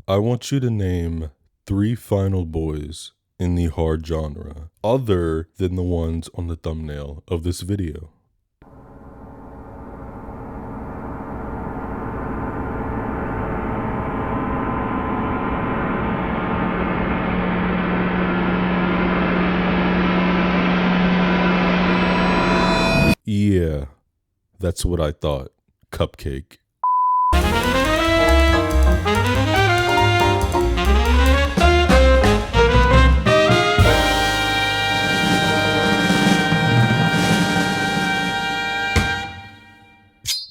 I want you to name 3 final boys in the horror genre, other than the ones on the thumbnail of this video. Yeah, that's what I thought. Cupcake.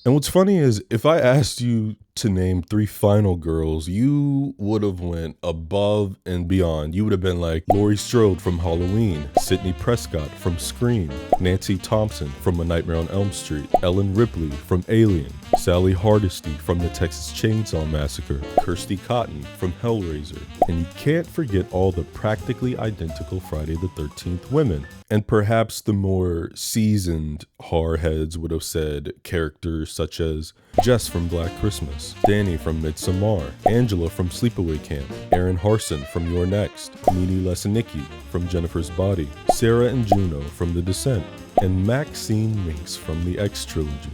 And what's funny is, if I asked you to name 3 final girls, you would have went above and beyond. You would have been like Laurie Strode from Halloween, Sidney Prescott from Scream, Nancy Thompson from A Nightmare on Elm Street, Ellen Ripley from Alien, Sally Hardesty from the Texas Chainsaw Massacre, Kirsty Cotton from Hellraiser, and you can't forget all the practically identical Friday the 13th women. And perhaps the more seasoned horror heads would have said characters such as Jess from Black Christmas, Danny from Midsommar, Angela from Sleepaway Camp, Aaron Harson from You're Next, Nene Lesanicki from Jennifer's Body, Sarah and Juno from The Descent, and Maxine Minks from the X Trilogy.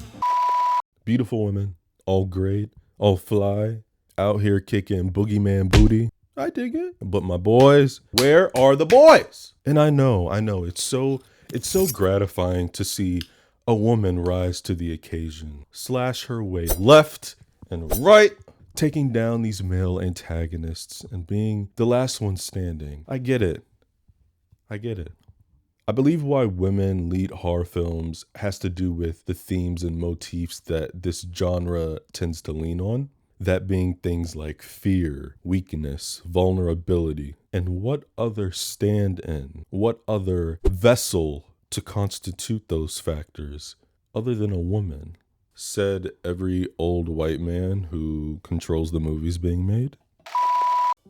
Beautiful women, all great, all fly, out here kicking boogeyman booty. I dig it. But my boys, where are the boys? And I know, it's so gratifying to see a woman rise to the occasion, slash her way left and right, taking down these male antagonists and being the last one standing. I get it. I believe why women lead horror films has to do with the themes and motifs that this genre tends to lean on. That being things like fear, weakness, vulnerability, and what other stand-in, what other vessel to constitute those factors other than a woman, said every old white man who controls the movies being made.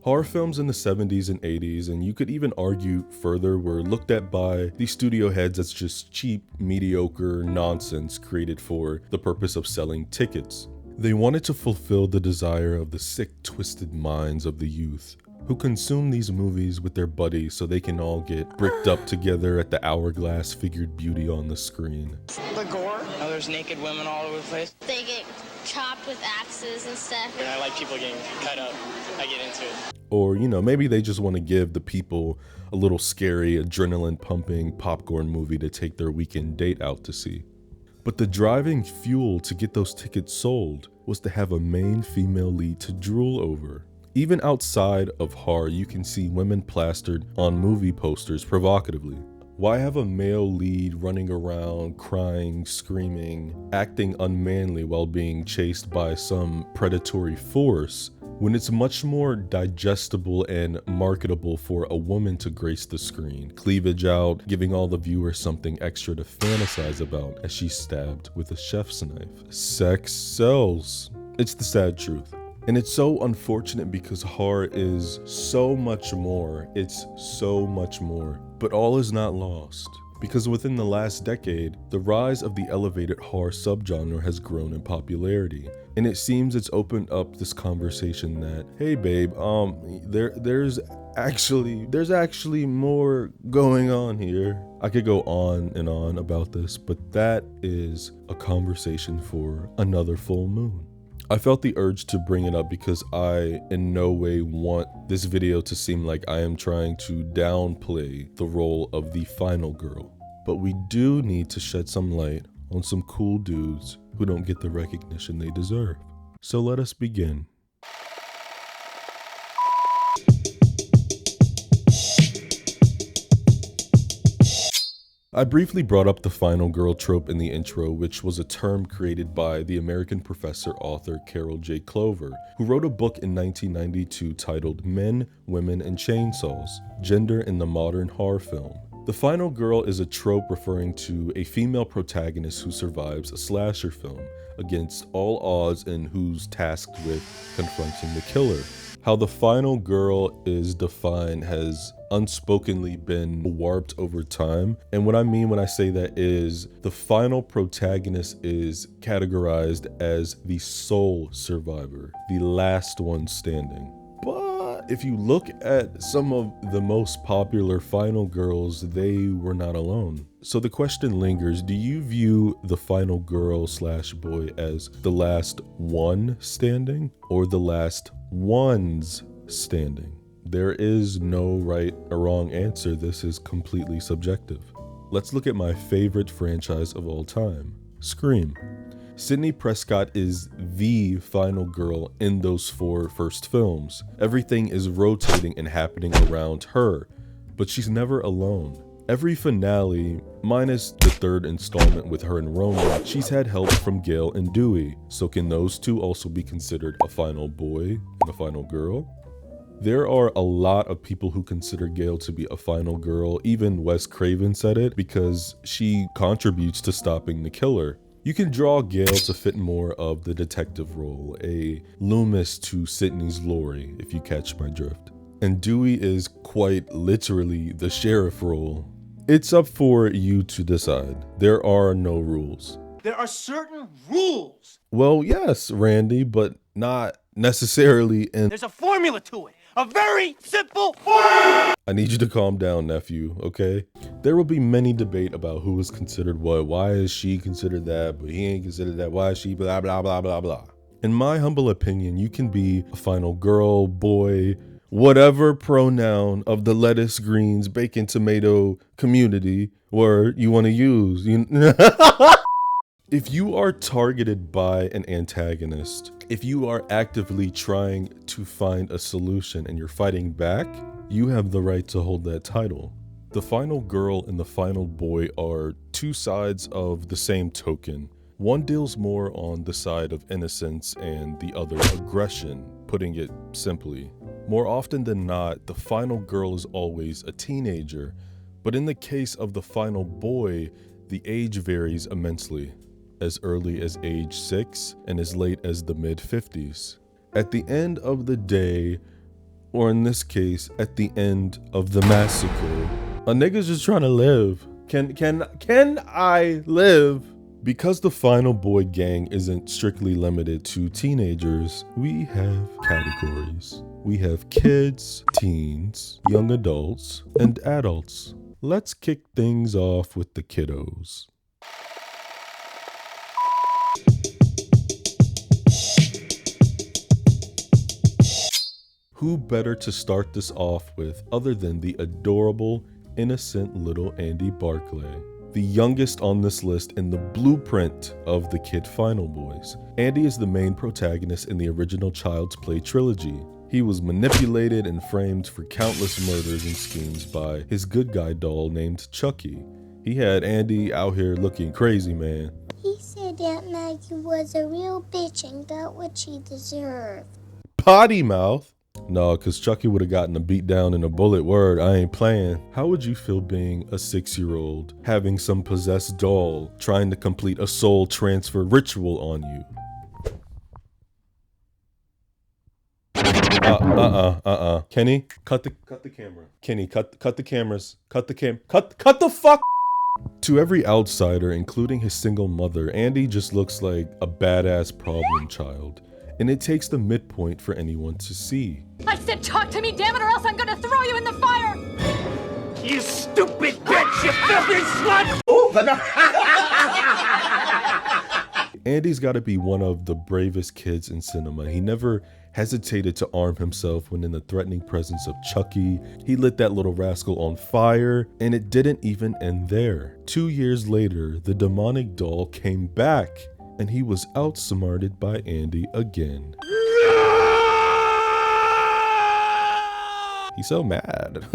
Horror films in the 70s and 80s, and you could even argue further, were looked at by these studio heads as just cheap, mediocre nonsense created for the purpose of selling tickets. They wanted to fulfill the desire of the sick, twisted minds of the youth who consume these movies with their buddies so they can all get bricked up together at the hourglass figured beauty on the screen. The gore. Oh, there's naked women all over the place. They get chopped with axes and stuff. And I like people getting cut up. I get into it. Or, maybe they just want to give the people a little scary, adrenaline-pumping popcorn movie to take their weekend date out to see. But the driving fuel to get those tickets sold was to have a main female lead to drool over. Even outside of horror, you can see women plastered on movie posters provocatively. Why have a male lead running around, crying, screaming, acting unmanly while being chased by some predatory force, when it's much more digestible and marketable for a woman to grace the screen, cleavage out, giving all the viewers something extra to fantasize about as she's stabbed with a chef's knife? Sex sells. It's the sad truth. And it's so unfortunate because horror is so much more. It's so much more. But all is not lost. Because within the last decade, the rise of the elevated horror subgenre has grown in popularity. And it seems it's opened up this conversation that, hey babe, there's actually more going on here. I could go on and on about this, but that is a conversation for another full moon. I felt the urge to bring it up because I in no way want this video to seem like I am trying to downplay the role of the final girl. But we do need to shed some light on some cool dudes who don't get the recognition they deserve. So let us begin. I briefly brought up the final girl trope in the intro, which was a term created by the American professor author Carol J. Clover, who wrote a book in 1992 titled Men, Women, and Chainsaws: Gender in the Modern Horror Film. The final girl is a trope referring to a female protagonist who survives a slasher film against all odds and who's tasked with confronting the killer. How the final girl is defined has unspokenly been warped over time. And what I mean when I say that is the final protagonist is categorized as the sole survivor, the last one standing. But if you look at some of the most popular final girls, they were not alone. So the question lingers, do you view the final girl / boy as the last one standing or the last ones standing? There is no right or wrong answer. This is completely subjective. Let's look at my favorite franchise of all time, Scream. Sidney Prescott is the final girl in those 4 first films. Everything is rotating and happening around her, but she's never alone. Every finale, minus the 3rd installment with her and Roman, she's had help from Gale and Dewey. So can those two also be considered a final boy and a final girl? There are a lot of people who consider Gale to be a final girl. Even Wes Craven said it because she contributes to stopping the killer. You can draw Gale to fit more of the detective role, a Loomis to Sidney's Laurie, if you catch my drift. And Dewey is quite literally the sheriff role. It's up for you to decide. There are no rules. There are certain rules. Well, yes, Randy, but not necessarily in... There's a formula to it. A very simple formula. I need you to calm down, nephew, okay? There will be many debate about who is considered what. Why is she considered that, but he ain't considered that? Why is she blah, blah, blah, blah, blah. In my humble opinion, you can be a final girl, boy, whatever pronoun of the lettuce, greens, bacon, tomato community word you want to use. If you are targeted by an antagonist, if you are actively trying to find a solution and you're fighting back, you have the right to hold that title. The final girl and the final boy are 2 sides of the same token. One deals more on the side of innocence and the other aggression, putting it simply. More often than not, the final girl is always a teenager, but in the case of the final boy, the age varies immensely, as early as age 6 and as late as the mid-50s. At the end of the day, or in this case, at the end of the massacre, a nigga's just trying to live. Can I live? Because the final boy gang isn't strictly limited to teenagers, we have categories. We have kids, teens, young adults, and adults. Let's kick things off with the kiddos. Who better to start this off with other than the adorable, innocent little Andy Barclay? The youngest on this list in the blueprint of the Kid Final Boys. Andy is the main protagonist in the original Child's Play trilogy. He was manipulated and framed for countless murders and schemes by his good guy doll named Chucky. He had Andy out here looking crazy, man. He said that Maggie was a real bitch and got what she deserved. Potty mouth? No, cause Chucky would have gotten a beat down and a bullet. Word, I ain't playing. How would you feel being a 6-year-old, having some possessed doll trying to complete a soul transfer ritual on you? Kenny, cut the camera. Kenny, cut the cameras. Cut the fuck. To every outsider, including his single mother, Andy just looks like a badass problem child. And it takes the midpoint for anyone to see. I said talk to me, damn it, or else I'm gonna throw you in the fire! You stupid bitch, you filthy slut! Andy's gotta be one of the bravest kids in cinema. He never hesitated to arm himself when in the threatening presence of Chucky. He lit that little rascal on fire, and it didn't even end there. 2 years later, the demonic doll came back, and he was outsmarted by Andy again. He's so mad.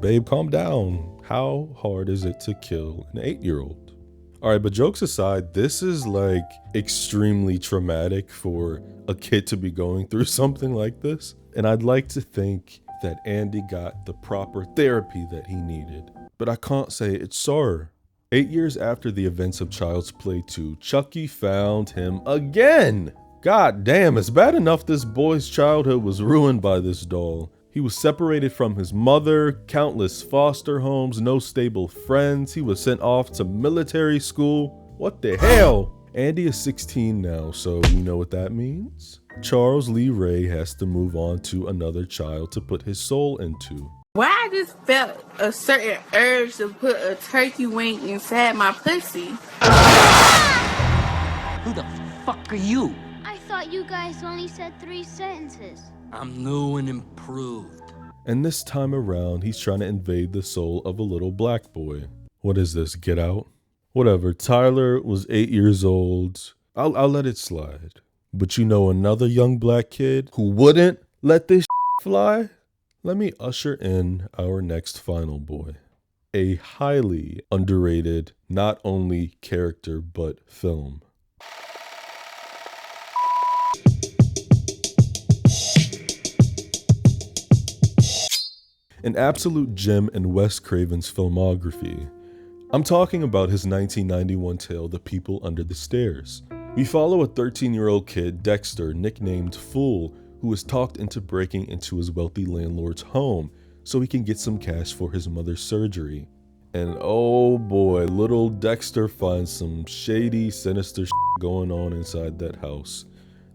Babe, calm down. How hard is it to kill an 8-year-old? All right, but jokes aside, this is like extremely traumatic for a kid to be going through something like this. And I'd like to think that Andy got the proper therapy that he needed. But I can't say it's so. 8 years after the events of Child's Play 2, Chucky found him again. God damn, it's bad enough this boy's childhood was ruined by this doll. He was separated from his mother, countless foster homes, no stable friends. He was sent off to military school. What the hell? Andy is 16 now, so you know what that means? Charles Lee Ray has to move on to another child to put his soul into. Why I just felt a certain urge to put a turkey wing inside my pussy. Who the fuck are you? I thought you guys only said 3 sentences. I'm new and improved. And this time around, he's trying to invade the soul of a little black boy. What is this, Get Out? Whatever, Tyler was 8 years old. I'll let it slide. But you know another young black kid who wouldn't let this fly? Let me usher in our next final boy. A highly underrated, not only character, but film. An absolute gem in Wes Craven's filmography. I'm talking about his 1991 tale, The People Under the Stairs. We follow a 13-year-old kid, Dexter, nicknamed Fool, who is talked into breaking into his wealthy landlord's home so he can get some cash for his mother's surgery. And oh boy, little Dexter finds some shady, sinister going on inside that house.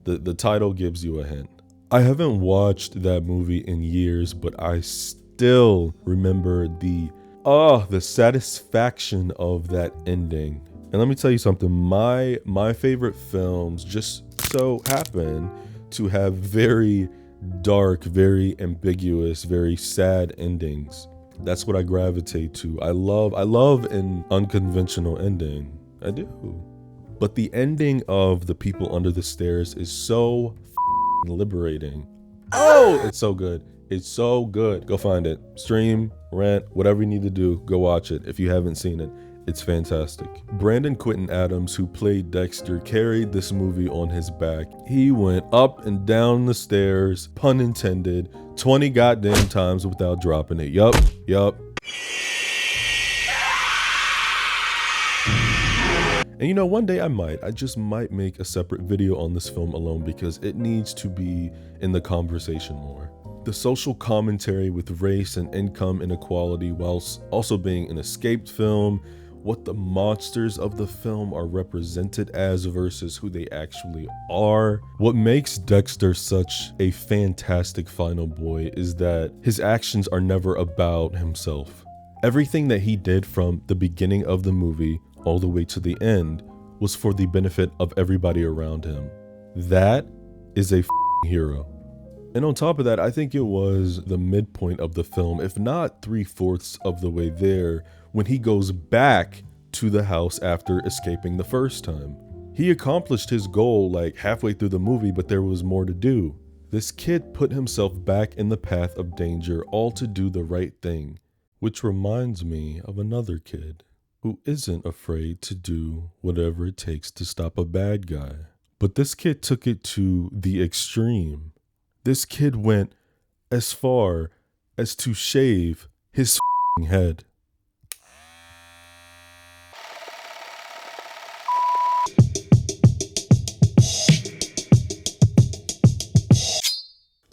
The title gives you a hint. I haven't watched that movie in years, but I still remember the satisfaction of that ending. And let me tell you something, my favorite films just so happen to have very dark, very ambiguous, very sad endings. That's what I gravitate to. I love an unconventional ending. I do. But the ending of The People Under the Stairs is so liberating. Oh, it's so good. It's so good. Go find it. Stream, rent, whatever you need to do, go watch it. If you haven't seen it, it's fantastic. Brandon Quinton Adams, who played Dexter, carried this movie on his back. He went up and down the stairs, pun intended, 20 goddamn times without dropping it. Yup. And you know, one day I just might make a separate video on this film alone because it needs to be in the conversation more. The social commentary with race and income inequality whilst also being an escaped film, what the monsters of the film are represented as versus who they actually are. What makes Dexter such a fantastic final boy is that his actions are never about himself. Everything that he did from the beginning of the movie all the way to the end was for the benefit of everybody around him. That is a hero. And on top of that, I think it was the midpoint of the film, if not 3/4 of the way there, when he goes back to the house after escaping the first time. He accomplished his goal like halfway through the movie, but there was more to do. This kid put himself back in the path of danger, all to do the right thing, which reminds me of another kid who isn't afraid to do whatever it takes to stop a bad guy. But this kid took it to the extreme. This kid went as far as to shave his head.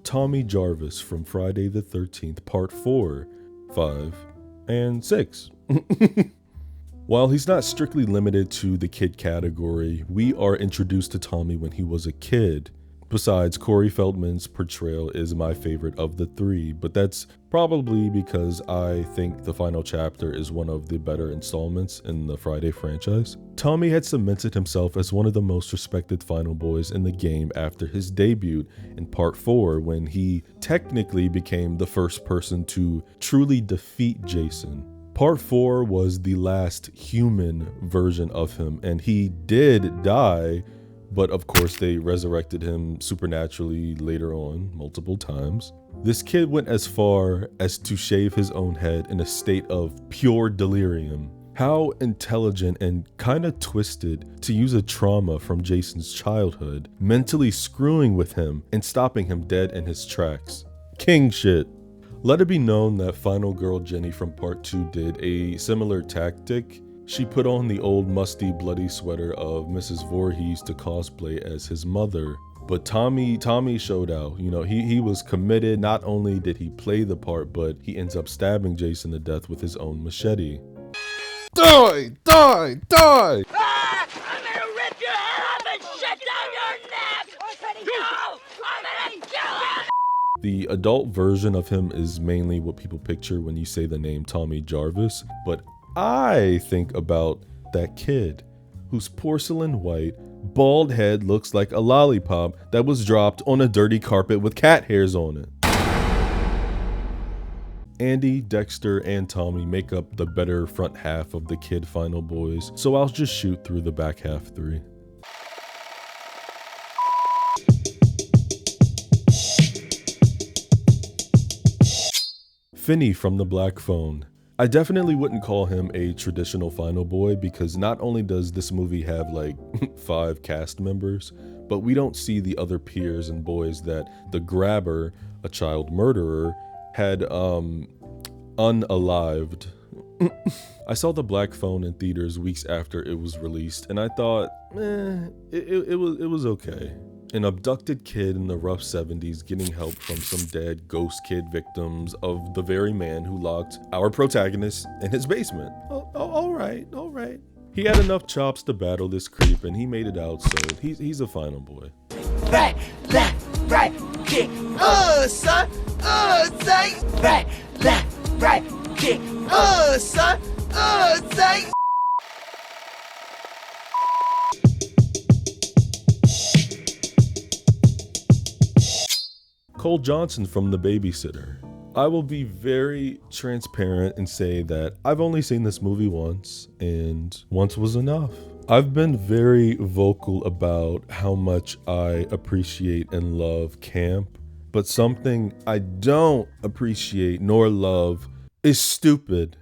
Tommy Jarvis from Friday the 13th, Part 4, 5, and 6. While he's not strictly limited to the kid category, we are introduced to Tommy when he was a kid. Besides, Corey Feldman's portrayal is my favorite of the three, but that's probably because I think the final chapter is one of the better installments in the Friday franchise. Tommy had cemented himself as one of the most respected final boys in the game after his debut in Part 4, when he technically became the first person to truly defeat Jason. Part 4 was the last human version of him, and he did die, but of course they resurrected him supernaturally later on, multiple times. This kid went as far as to shave his own head in a state of pure delirium. How intelligent and kinda twisted to use a trauma from Jason's childhood, mentally screwing with him and stopping him dead in his tracks. King shit. Let it be known that Final Girl Jenny from Part 2 did a similar tactic. She put on the old musty bloody sweater of Mrs. Voorhees to cosplay as his mother. But Tommy showed out. You know, he was committed. Not only did he play the part, but he ends up stabbing Jason to death with his own machete. Die! Die! Die! Ah! I'm gonna rip your The adult version of him is mainly what people picture when you say the name Tommy Jarvis, but I think about that kid whose porcelain white, bald head looks like a lollipop that was dropped on a dirty carpet with cat hairs on it. Andy, Dexter, and Tommy make up the better front half of the kid Final Boys, so I'll just shoot through the back half 3. Finney from the Black Phone. I definitely wouldn't call him a traditional Final Boy because not only does this movie have like 5 cast members, but we don't see the other peers and boys that the grabber, a child murderer, had unalived. I saw The Black Phone in theaters weeks after it was released, and I thought, it was okay. An abducted kid in the rough 70s getting help from some dead ghost kid victims of the very man who locked our protagonist in his basement. All right. He had enough chops to battle this creep, and he made it out, so he's a Final Boy. Right, left, right, kick. Son. Say. Right, left, right, kick. Son. Say. Cole Johnson from The Babysitter. I will be very transparent and say that I've only seen this movie once, and once was enough. I've been very vocal about how much I appreciate and love camp, but something I don't appreciate nor love is stupid.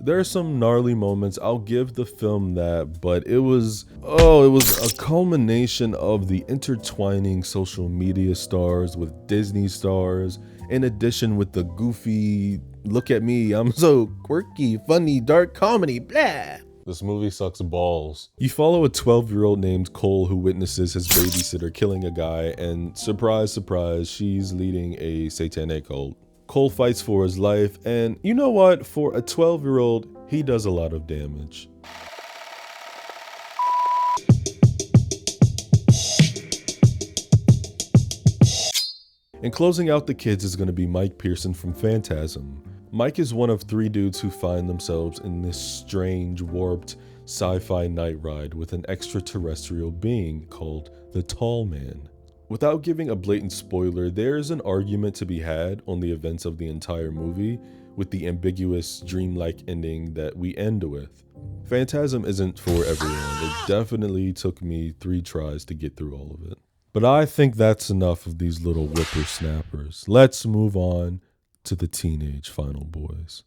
There are some gnarly moments, I'll give the film that, but it was a culmination of the intertwining social media stars with Disney stars, in addition with the goofy, look at me, I'm so quirky, funny, dark comedy, blah. This movie sucks balls. You follow a 12-year-old named Cole who witnesses his babysitter killing a guy, and surprise, surprise, she's leading a satanic cult. Cole fights for his life, and you know what? For a 12-year-old, he does a lot of damage. And closing out the kids is going to be Mike Pearson from Phantasm. Mike is one of 3 dudes who find themselves in this strange, warped sci-fi night ride with an extraterrestrial being called the Tall Man. Without giving a blatant spoiler, there is an argument to be had on the events of the entire movie with the ambiguous, dreamlike ending that we end with. Phantasm isn't for everyone. It definitely took me 3 tries to get through all of it. But I think that's enough of these little whippersnappers. Let's move on to the teenage Final Boys.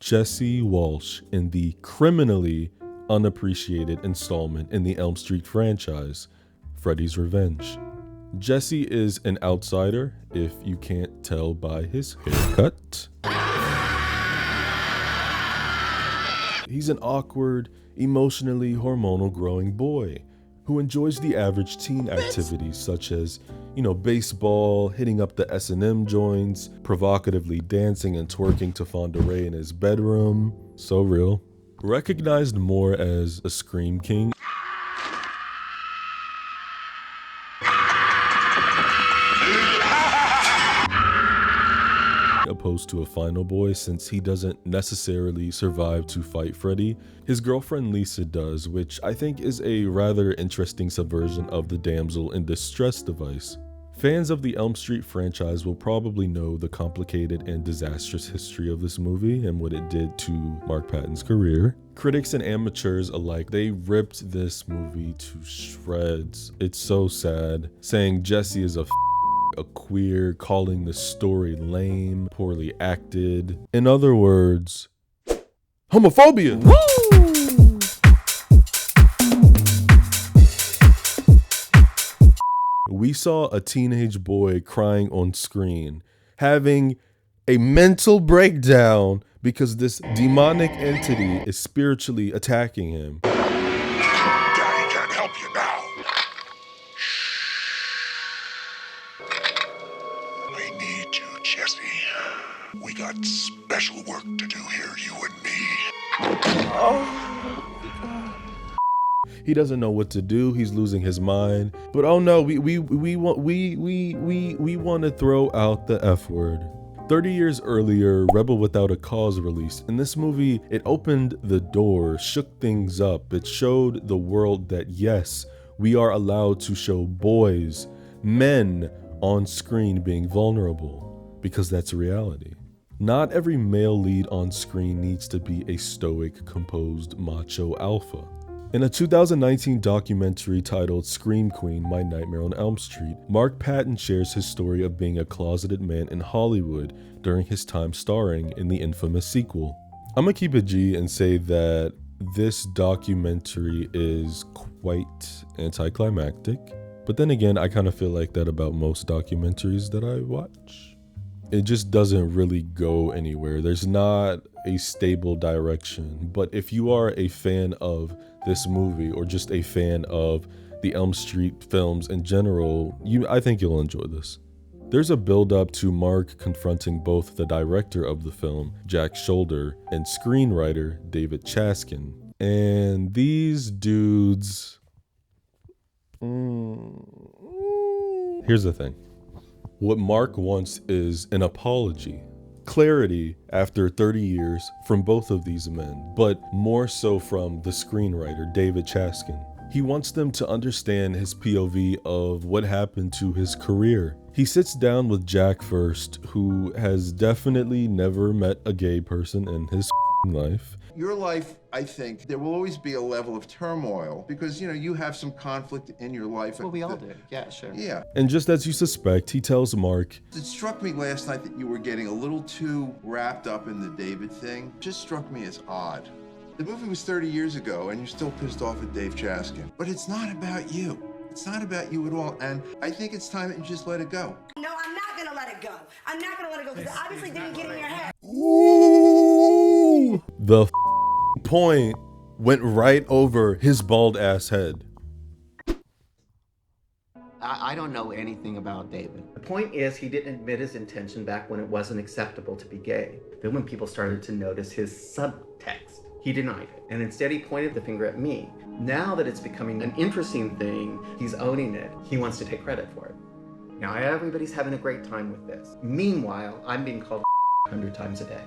Jesse Walsh in the criminally unappreciated installment in the Elm Street franchise, Freddy's Revenge. Jesse is an outsider, if you can't tell by his haircut. He's an awkward, emotionally hormonal growing boy who enjoys the average teen activities such as, baseball, hitting up the S&M joints, provocatively dancing and twerking to Fonderay in his bedroom. So real. Recognized more as a Scream King, opposed to a Final Boy, since he doesn't necessarily survive to fight Freddy. His girlfriend Lisa does, which I think is a rather interesting subversion of the damsel in distress device. Fans of the Elm Street franchise will probably know the complicated and disastrous history of this movie and what it did to Mark Patton's career. Critics and amateurs alike, they ripped this movie to shreds. It's so sad, saying Jesse is a queer, calling the story lame, poorly acted. In other words, homophobia. Woo! We saw a teenage boy crying on screen, having a mental breakdown because this demonic entity is spiritually attacking him. Daddy can't help you now. I need you, Jesse. We got special work to do here, you and me. He doesn't know what to do. He's losing his mind. But oh no, we want to throw out the F word. 30 years earlier, Rebel Without a Cause released. In this movie, it opened the door, shook things up. It showed the world that yes, we are allowed to show boys, men on screen being vulnerable, because that's reality. Not every male lead on screen needs to be a stoic, composed macho alpha. In a 2019 documentary titled Scream Queen, My Nightmare on Elm Street, Mark Patton shares his story of being a closeted man in Hollywood during his time starring in the infamous sequel. I'm gonna keep it G and say that this documentary is quite anticlimactic, but then again, I kind of feel like that about most documentaries that I watch. It just doesn't really go anywhere. There's not a stable direction. But if you are a fan of this movie or just a fan of the Elm Street films in general, I think you'll enjoy this. There's a build-up to Mark confronting both the director of the film, Jack Sholder, and screenwriter David Chaskin. And these dudes... Here's the thing. What Mark wants is an apology, clarity after 30 years from both of these men, but more so from the screenwriter, David Chaskin. He wants them to understand his POV of what happened to his career. He sits down with Jack first, who has definitely never met a gay person in his life. Your life, I think, there will always be a level of turmoil because, you have some conflict in your life. Well, we all do. Yeah, sure. Yeah. And just as you suspect, he tells Mark, It struck me last night that you were getting a little too wrapped up in the David thing. It just struck me as odd. The movie was 30 years ago and you're still pissed off at Dave Chaskin. But it's not about you. It's not about you at all. And I think it's time that you just let it go. No, I'm not going to let it go. I'm not going to let it go because it obviously didn't get in your head. Ooh, the point went right over his bald ass head. I don't know anything about David. The point is, he didn't admit his intention back when it wasn't acceptable to be gay. Then when people started to notice his subtext, he denied it. And instead he pointed the finger at me. Now that it's becoming an interesting thing, he's owning it. He wants to take credit for it. Now everybody's having a great time with this. Meanwhile, I'm being called 100 times a day.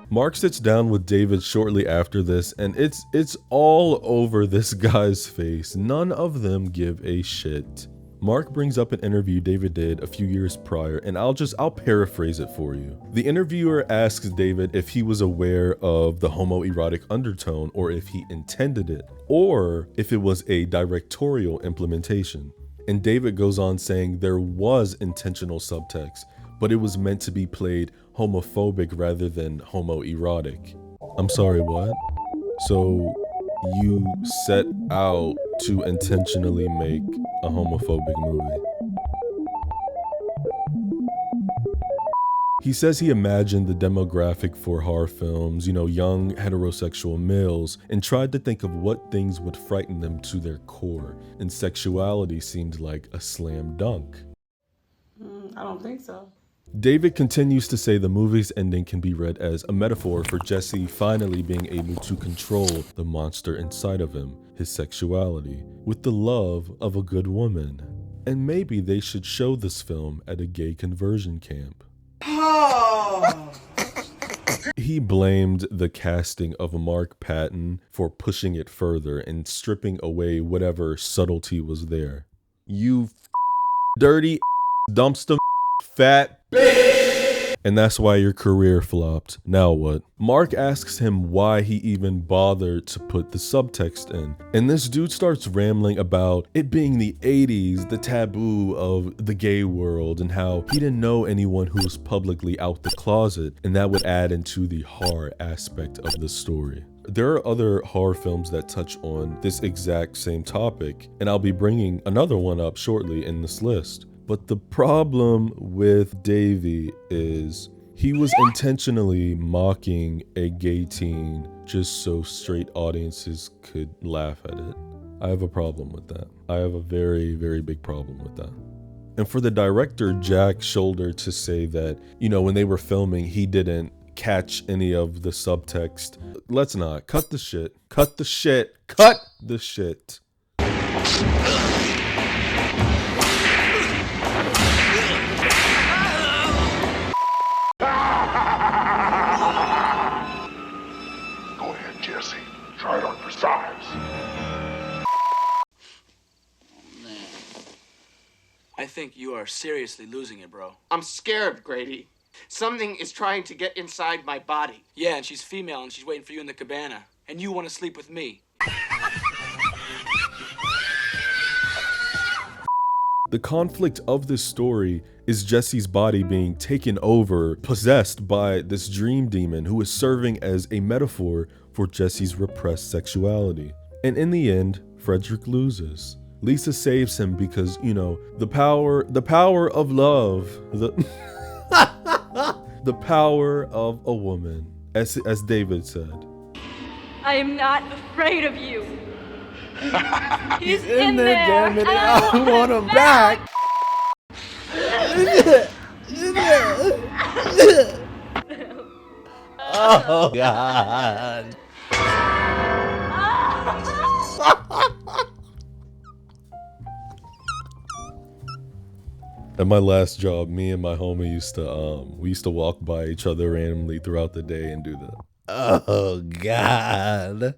Mark sits down with David shortly after this, and it's all over this guy's face. None of them give a shit. Mark brings up an interview David did a few years prior, and I'll paraphrase it for you. The interviewer asks David if he was aware of the homoerotic undertone, or if he intended it, or if it was a directorial implementation. And David goes on saying there was intentional subtext, but it was meant to be played homophobic rather than homoerotic. I'm sorry, what? So you set out to intentionally make a homophobic movie? He says he imagined the demographic for horror films, young heterosexual males, and tried to think of what things would frighten them to their core, and sexuality seemed like a slam dunk. I don't think so. David continues to say the movie's ending can be read as a metaphor for Jesse finally being able to control the monster inside of him, his sexuality, with the love of a good woman. And maybe they should show this film at a gay conversion camp. He blamed the casting of Mark Patton for pushing it further and stripping away whatever subtlety was there. You dirty dumpster fat bitch! And that's why your career flopped. Now what? Mark asks him why he even bothered to put the subtext in. And this dude starts rambling about it being the 80s, the taboo of the gay world, and how he didn't know anyone who was publicly out the closet, and that would add into the horror aspect of the story. There are other horror films that touch on this exact same topic, and I'll be bringing another one up shortly in this list. But the problem with Davey is he was intentionally mocking a gay teen just so straight audiences could laugh at it. I have a problem with that. I have a very, very big problem with that. And for the director, Jack Sholder, to say that, when they were filming, he didn't catch any of the subtext. Let's not. Cut the shit. Cut the shit. Cut the shit. I think you are seriously losing it, bro. I'm scared, Grady. Something is trying to get inside my body. Yeah, and she's female and she's waiting for you in the cabana. And you want to sleep with me. The conflict of this story is Jesse's body being taken over, possessed by this dream demon who is serving as a metaphor for Jesse's repressed sexuality. And in the end, Frederick loses. Lisa saves him because, you know, the power of love, the power of a woman, as David said. I am not afraid of you. He's in there, damn it. I want him back. Oh, God. At my last job, me and my homie used to walk by each other randomly throughout the day and do that. Oh, God.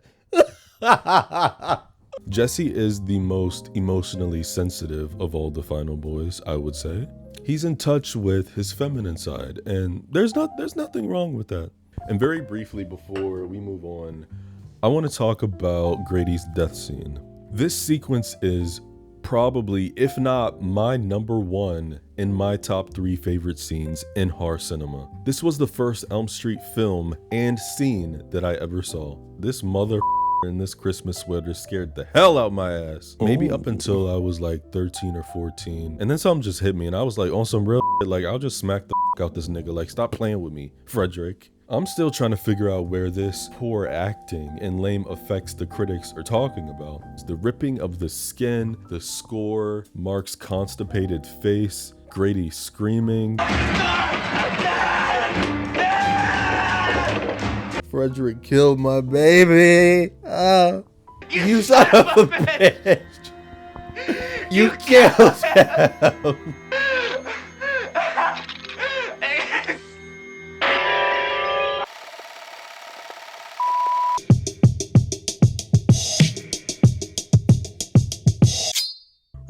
Jesse is the most emotionally sensitive of all the Final Boys, I would say. He's in touch with his feminine side, and there's nothing wrong with that. And very briefly before we move on, I want to talk about Grady's death scene. This sequence is probably, if not my number one in my top 3 favorite scenes in horror cinema. This was the first Elm Street film and scene that I ever saw. This mother in this Christmas sweater scared the hell out my ass. Maybe up until I was like 13 or 14. And then something just hit me and I was like, on some real shit, like I'll just smack the out this nigga. Like, stop playing with me, Frederick. I'm still trying to figure out where this poor acting and lame effects the critics are talking about. It's the ripping of the skin, the score, Mark's constipated face, Grady screaming. Frederick killed my baby. You son of a bitch. You killed him.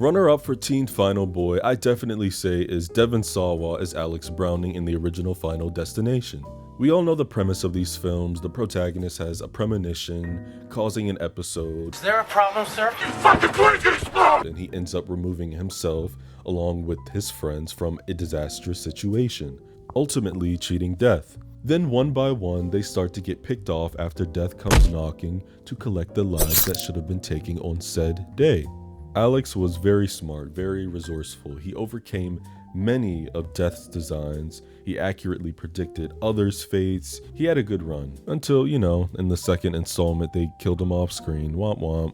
Runner-up for Teen Final Boy, I definitely say, is Devon Sawa as Alex Browning in the original Final Destination. We all know the premise of these films. The protagonist has a premonition, causing an episode. Is there a problem, sir? You fucking place explode! And he ends up removing himself, along with his friends, from a disastrous situation, ultimately cheating death. Then one by one, they start to get picked off after death comes knocking to collect the lives that should have been taken on said day. Alex was very smart, very resourceful. He overcame many of Death's designs. He accurately predicted others' fates. He had a good run. Until, you know, in the second installment, they killed him off screen. Womp womp.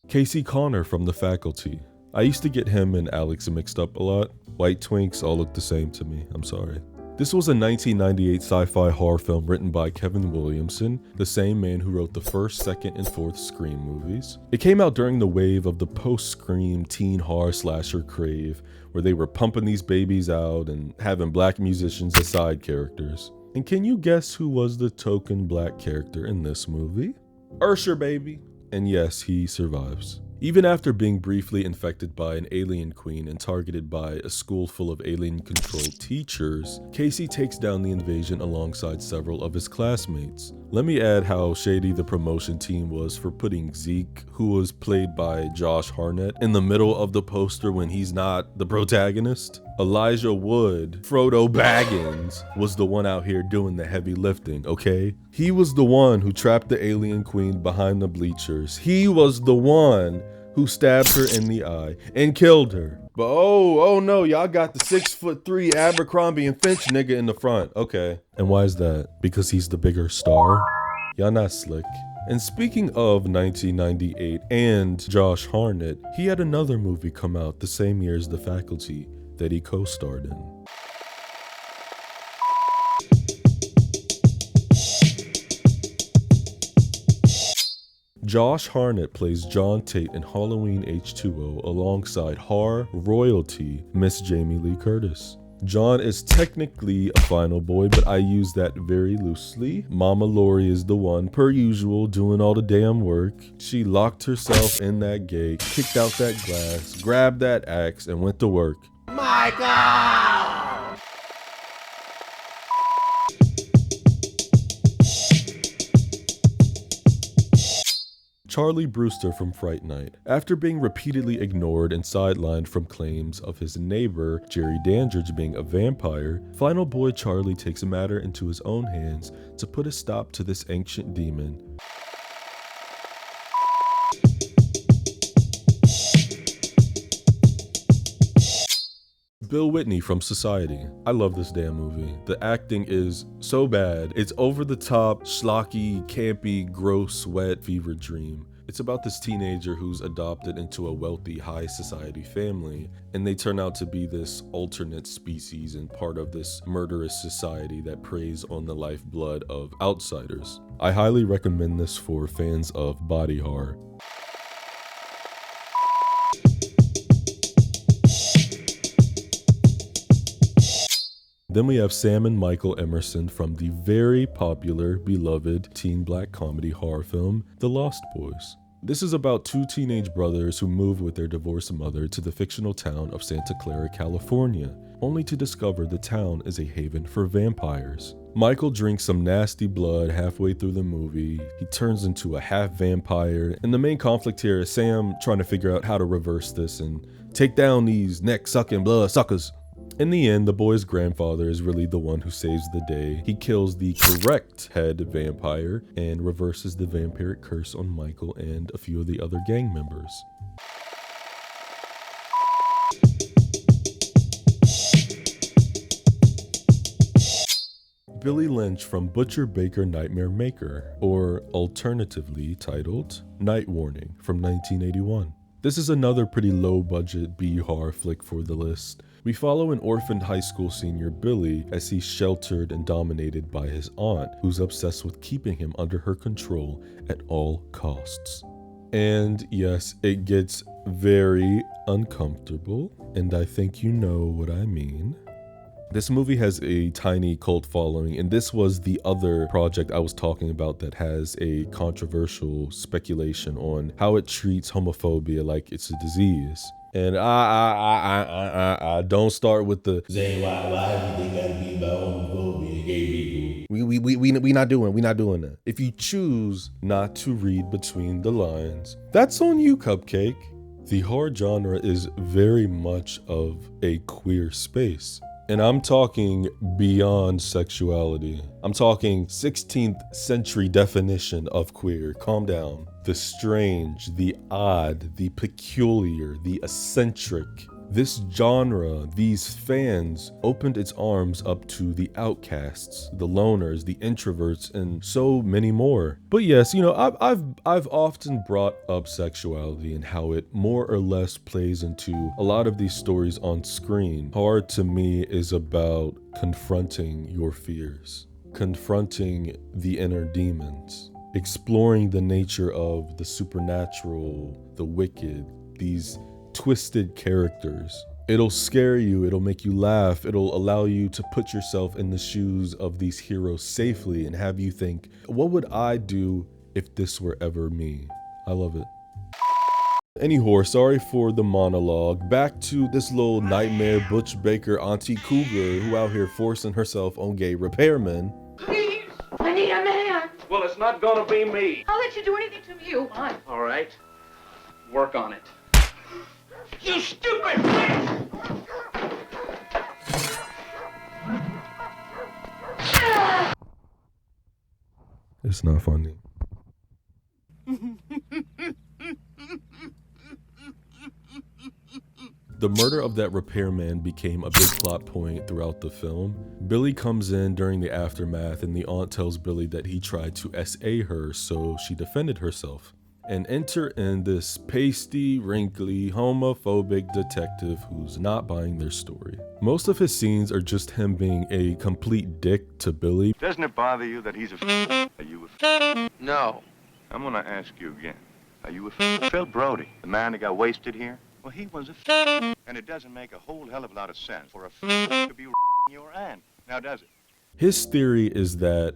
Casey Connor from The Faculty. I used to get him and Alex mixed up a lot. White twinks all look the same to me. I'm sorry. This was a 1998 sci-fi horror film written by Kevin Williamson, the same man who wrote the first, second, and fourth Scream movies. It came out during the wave of the post-Scream teen horror slasher crave, where they were pumping these babies out and having black musicians as side characters. And can you guess who was the token black character in this movie? Usher, baby. And yes, he survives. Even after being briefly infected by an alien queen and targeted by a school full of alien-controlled teachers, Casey takes down the invasion alongside several of his classmates. Let me add how shady the promotion team was for putting Zeke, who was played by Josh Hartnett, in the middle of the poster when he's not the protagonist. Elijah Wood, Frodo Baggins, was the one out here doing the heavy lifting, okay? He was the one who trapped the alien queen behind the bleachers. He was the one who stabbed her in the eye and killed her. But oh no, y'all got the 6'3" Abercrombie and Finch nigga in the front. Okay. And why is that? Because he's the bigger star? Y'all not slick. And speaking of 1998 and Josh Hartnett, he had another movie come out the same year as The Faculty that he co-starred in. Josh Hartnett plays John Tate in Halloween H2O alongside horror royalty Miss Jamie Lee Curtis. John is technically a final boy, but I use that very loosely. Mama Lori is the one, per usual, doing all the damn work. She locked herself in that gate, kicked out that glass, grabbed that axe, and went to work. Michael! Charlie Brewster from Fright Night. After being repeatedly ignored and sidelined from claims of his neighbor, Jerry Dandridge, being a vampire, final boy Charlie takes a matter into his own hands to put a stop to this ancient demon. Bill Whitney from Society. I love this damn movie. The acting is so bad. It's over the top, schlocky, campy, gross, wet fever dream. It's about this teenager who's adopted into a wealthy high society family, and they turn out to be this alternate species and part of this murderous society that preys on the lifeblood of outsiders. I highly recommend this for fans of body horror. Then we have Sam and Michael Emerson from the very popular, beloved teen black comedy horror film, The Lost Boys. This is about two teenage brothers who move with their divorced mother to the fictional town of Santa Clara, California, only to discover the town is a haven for vampires. Michael drinks some nasty blood halfway through the movie, he turns into a half vampire, and the main conflict here is Sam trying to figure out how to reverse this and take down these neck-sucking blood suckers. In the end, the boy's grandfather is really the one who saves the day. He kills the correct head vampire and reverses the vampiric curse on Michael and a few of the other gang members. Billy Lynch from Butcher Baker Nightmare Maker, or alternatively titled Night Warning from 1981. This is another pretty low-budget B-horror flick for the list. We follow an orphaned high school senior, Billy, as he's sheltered and dominated by his aunt, who's obsessed with keeping him under her control at all costs. And yes, it gets very uncomfortable, and I think you know what I mean. This movie has a tiny cult following, and this was the other project I was talking about that has a controversial speculation on how it treats homophobia like it's a disease. And I don't start with the saying why everything gotta be about homophobia, gay people. We not doing that. If you choose not to read between the lines, that's on you, Cupcake. The horror genre is very much of a queer space. And I'm talking beyond sexuality. I'm talking 16th century definition of queer. Calm down. The strange, the odd, the peculiar, the eccentric. This genre, these fans, opened its arms up to the outcasts, the loners, the introverts, and so many more. But yes, you know, I've often brought up sexuality and how it more or less plays into a lot of these stories on screen. Horror to me is about confronting your fears, confronting the inner demons, exploring the nature of the supernatural, the wicked, these twisted characters. It'll scare you, it'll make you laugh, it'll allow you to put yourself in the shoes of these heroes safely and have you think, what would I do if this were ever me? I love it. Anyhow, sorry for the monologue. Back to this little nightmare Butch Baker auntie cougar who out here forcing herself on gay repairmen. Please, I need a man. Well, it's not gonna be me. I'll let you do anything to me you want. All right. Work on it. You stupid bitch! It's not funny. The murder of that repairman became a big plot point throughout the film. Billy comes in during the aftermath and the aunt tells Billy that he tried to SA her, so she defended herself. And enter in this pasty, wrinkly, homophobic detective who's not buying their story. Most of his scenes are just him being a complete dick to Billy. Doesn't it bother you that he's a Are you a No. I'm gonna ask you again. Are you a Phil Brody, the man that got wasted here? Well, he was a and it doesn't make a whole hell of a lot of sense for a to be your aunt. Now, does it? His theory is that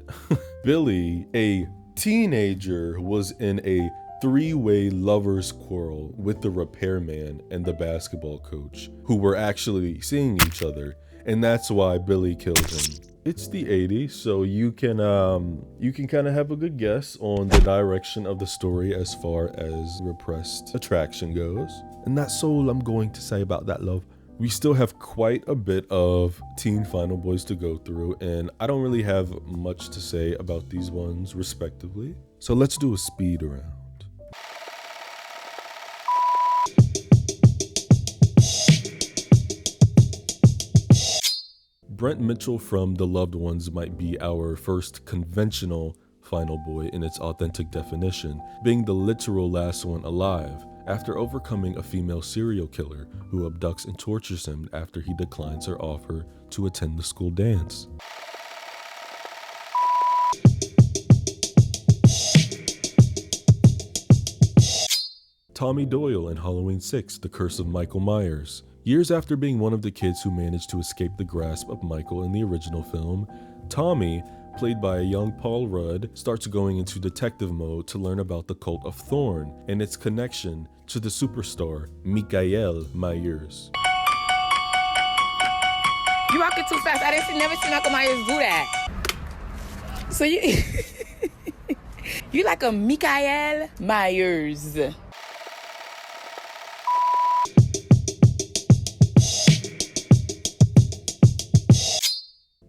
Billy, a teenager, was in a three-way lovers quarrel with the repairman and the basketball coach, who were actually seeing each other, and that's why Billy killed him. It's the 80s, so you can kind of have a good guess on the direction of the story as far as repressed attraction goes. And that's all I'm going to say about that, love. We still have quite a bit of teen Final Boys to go through, and I don't really have much to say about these ones respectively. So let's do a speed round. Brent Mitchell from The Loved Ones might be our first conventional Final Boy in its authentic definition, being the literal last one alive, after overcoming a female serial killer who abducts and tortures him after he declines her offer to attend the school dance. Tommy Doyle in Halloween 6, The Curse of Michael Myers. Years after being one of the kids who managed to escape the grasp of Michael in the original film, Tommy, played by a young Paul Rudd, starts going into detective mode to learn about the cult of Thorn and its connection to the superstar Michael Myers. You walking too fast. I never seen Michael Myers do that. So you you like a Michael Myers.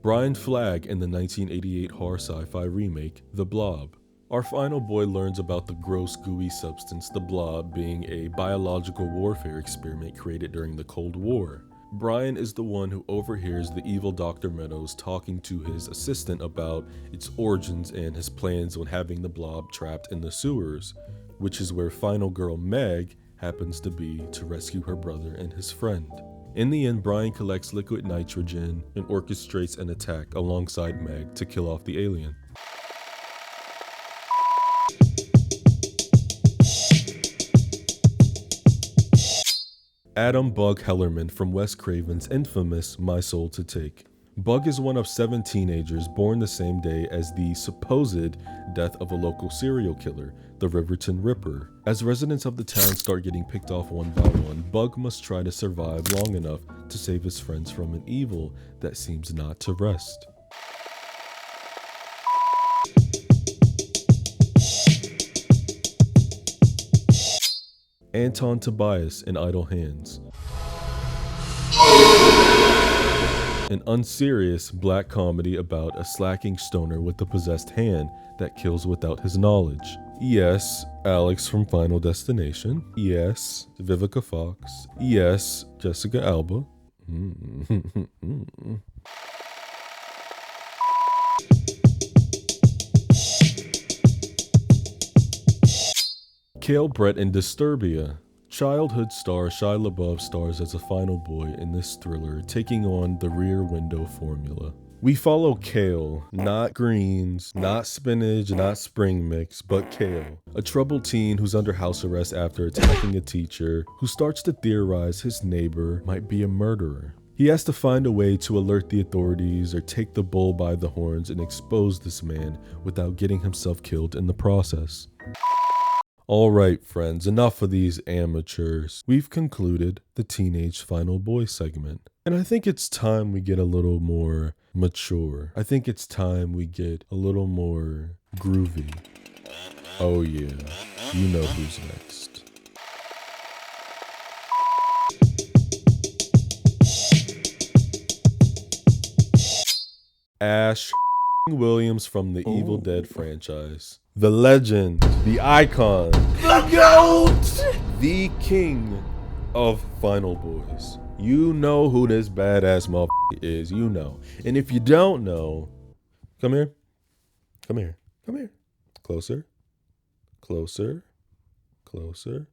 Brian Flagg in the 1988 horror sci-fi remake, The Blob. Our final boy learns about the gross gooey substance, the Blob, being a biological warfare experiment created during the Cold War. Brian is the one who overhears the evil Dr. Meadows talking to his assistant about its origins and his plans on having the Blob trapped in the sewers, which is where final girl Meg happens to be to rescue her brother and his friend. In the end, Brian collects liquid nitrogen and orchestrates an attack alongside Meg to kill off the alien. Adam Bug Hellerman from Wes Craven's infamous My Soul to Take. Bug is one of 7 teenagers born the same day as the supposed death of a local serial killer, the Riverton Ripper. As residents of the town start getting picked off one by one, Bug must try to survive long enough to save his friends from an evil that seems not to rest. Anton Tobias in Idle Hands. An unserious black comedy about a slacking stoner with a possessed hand that kills without his knowledge. Yes, Alex from Final Destination. Yes, Vivica Fox. Yes, Jessica Alba. Cale Brett in Disturbia. Childhood star Shia LaBeouf stars as a final boy in this thriller, taking on the Rear Window formula. We follow Cale, not greens, not spinach, not spring mix, but Cale, a troubled teen who's under house arrest after attacking a teacher, who starts to theorize his neighbor might be a murderer. He has to find a way to alert the authorities or take the bull by the horns and expose this man without getting himself killed in the process. Alright friends, enough of these amateurs. We've concluded the Teenage Final Boy segment. And I think it's time we get a little more mature. I think it's time we get a little more groovy. Oh yeah, you know who's next. Ash Williams from the Evil Dead franchise. The legend, the icon, the GOAT, the king of Final Boys. You know who this badass motherfucker is, you know. And if you don't know, come here, come here, come here. Closer, closer, closer.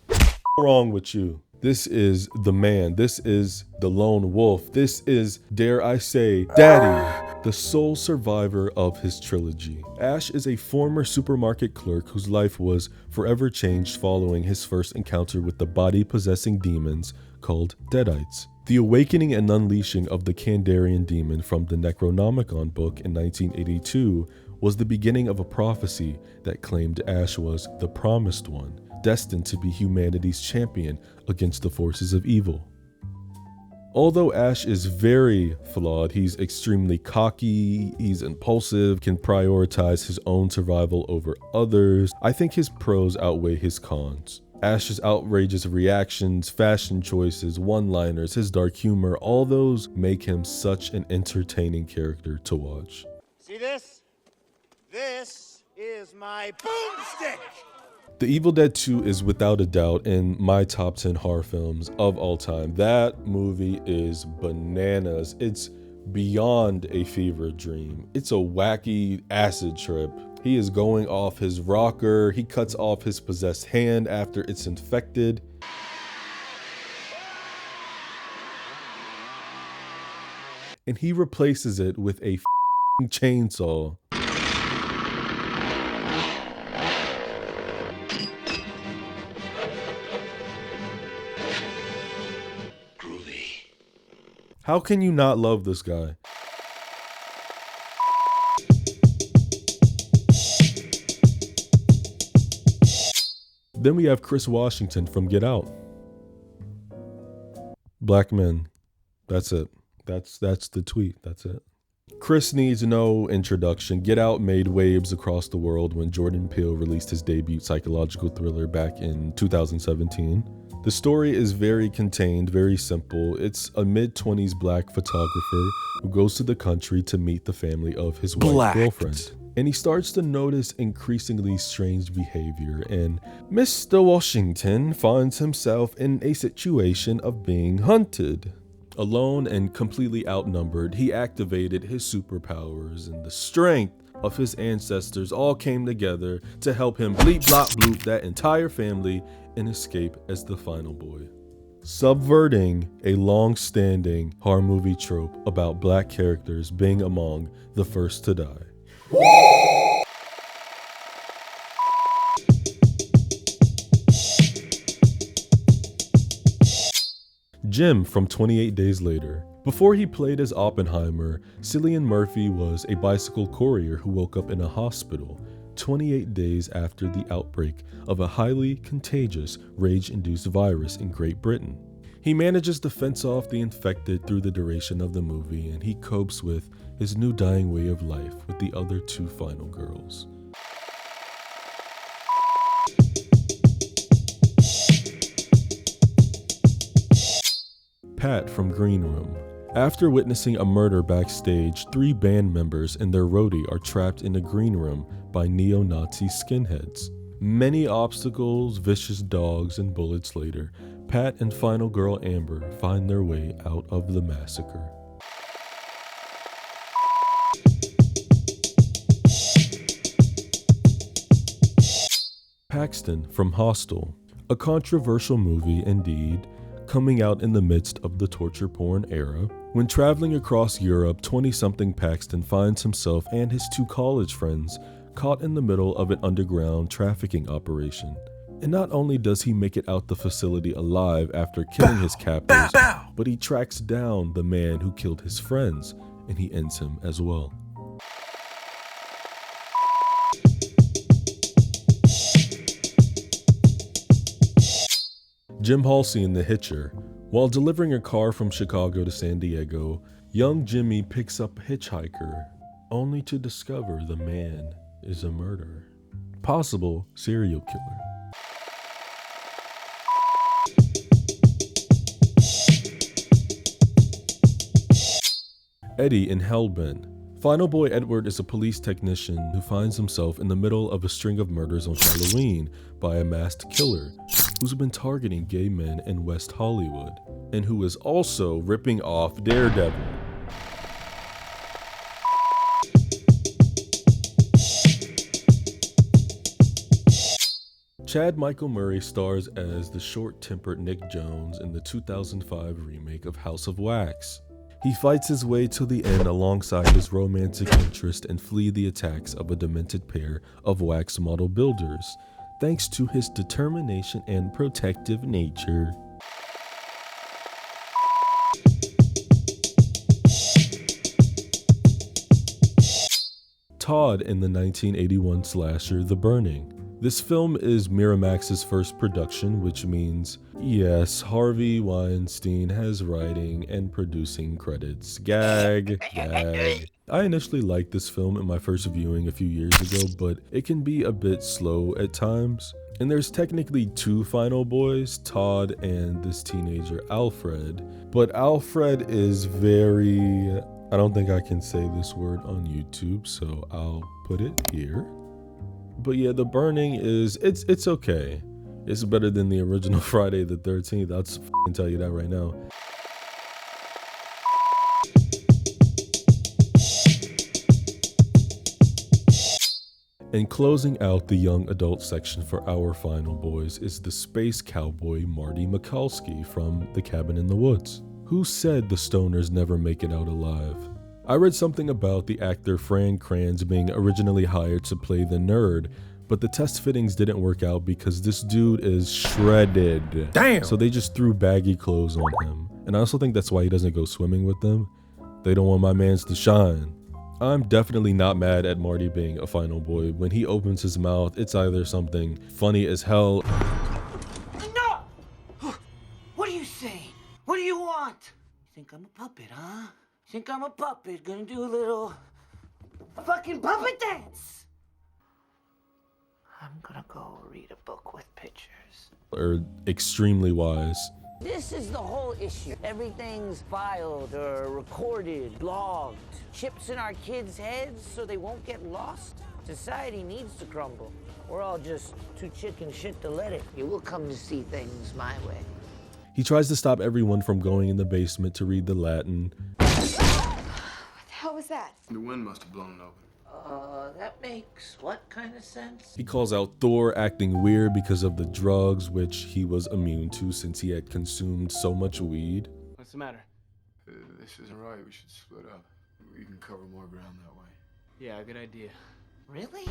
What's wrong with you? This is the man. This is the lone wolf. This is, dare I say, Daddy, the sole survivor of his trilogy. Ash is a former supermarket clerk whose life was forever changed following his first encounter with the body-possessing demons called Deadites. The awakening and unleashing of the Kandarian demon from the Necronomicon book in 1982 was the beginning of a prophecy that claimed Ash was the promised one, destined to be humanity's champion against the forces of evil. Although Ash is very flawed, he's extremely cocky, he's impulsive, can prioritize his own survival over others, I think his pros outweigh his cons. Ash's outrageous reactions, fashion choices, one-liners, his dark humor, all those make him such an entertaining character to watch. See this? This is my boomstick! The Evil Dead 2 is without a doubt in my top 10 horror films of all time. That movie is bananas. It's beyond a fever dream. It's a wacky acid trip. He is going off his rocker. He cuts off his possessed hand after it's infected. And he replaces it with a chainsaw. How can you not love this guy? Then we have Chris Washington from Get Out. Black men. That's it. That's the tweet. That's it. Chris needs no introduction. Get Out made waves across the world when Jordan Peele released his debut psychological thriller back in 2017. The story is very contained, very simple. It's a mid-20s black photographer who goes to the country to meet the family of his white girlfriend. And he starts to notice increasingly strange behavior, and Mr. Washington finds himself in a situation of being hunted. Alone and completely outnumbered, he activated his superpowers, and the strength of his ancestors all came together to help him bleep blop bloop that entire family and escape as the final boy. Subverting a long-standing horror movie trope about black characters being among the first to die. Jim from 28 Days Later. Before he played as Oppenheimer, Cillian Murphy was a bicycle courier who woke up in a hospital 28 days after the outbreak of a highly contagious rage-induced virus in Great Britain. He manages to fence off the infected through the duration of the movie, and he copes with his new dying way of life with the other two final girls. Pat from Green Room. After witnessing a murder backstage, 3 band members and their roadie are trapped in a green room by neo-Nazi skinheads. Many obstacles, vicious dogs, and bullets later, Pat and final girl Amber find their way out of the massacre. Paxton from Hostel. A controversial movie indeed, coming out in the midst of the torture porn era. When traveling across Europe, 20-something Paxton finds himself and his 2 college friends caught in the middle of an underground trafficking operation. And not only does he make it out the facility alive after killing his captors, but he tracks down the man who killed his friends, and he ends him as well. Jim Halsey in The Hitcher. While delivering a car from Chicago to San Diego, young Jimmy picks up a hitchhiker, only to discover the man is a murderer. Possible serial killer. Eddie in Hellbent. Final Boy Edward is a police technician who finds himself in the middle of a string of murders on Halloween by a masked killer who's been targeting gay men in West Hollywood, and who is also ripping off Daredevil. Chad Michael Murray stars as the short-tempered Nick Jones in the 2005 remake of House of Wax. He fights his way to the end alongside his romantic interest and flee the attacks of a demented pair of wax model builders, thanks to his determination and protective nature. Todd in the 1981 slasher The Burning. This film is Miramax's first production, which means, yes, Harvey Weinstein has writing and producing credits. Gag, gag. I initially liked this film in my first viewing a few years ago, but it can be a bit slow at times. And there's technically two final boys, Todd and this teenager Alfred. But Alfred is very... I don't think I can say this word on YouTube, so I'll put it here. But yeah, The Burning is, it's okay. It's better than the original Friday the 13th. I'll just tell you that right now. And closing out the young adult section for our final boys is the space cowboy Marty Mikulski from The Cabin in the Woods. Who said the stoners never make it out alive? I read something about the actor Fran Kranz being originally hired to play the nerd, but the test fittings didn't work out because this dude is shredded. Damn! So they just threw baggy clothes on him. And I also think that's why he doesn't go swimming with them. They don't want my mans to shine. I'm definitely not mad at Marty being a final boy. When he opens his mouth, it's either something funny as hell. No! What are you saying? What do you want? You think I'm a puppet, huh? You think I'm a puppet gonna do a little fucking puppet dance? I'm gonna go read a book with pictures. Or extremely wise. This is the whole issue. Everything's filed or recorded, logged. Chips in our kids' heads so they won't get lost. Society needs to crumble. We're all just too chicken shit to let it. You will come to see things my way. He tries to stop everyone from going in the basement to read the Latin. What the hell was that? The wind must have blown it over. That makes what kind of sense? He calls out Thor acting weird because of the drugs, which he was immune to since he had consumed so much weed. What's the matter? This isn't right. We should split up. We can cover more ground that way. Yeah, good idea. Really?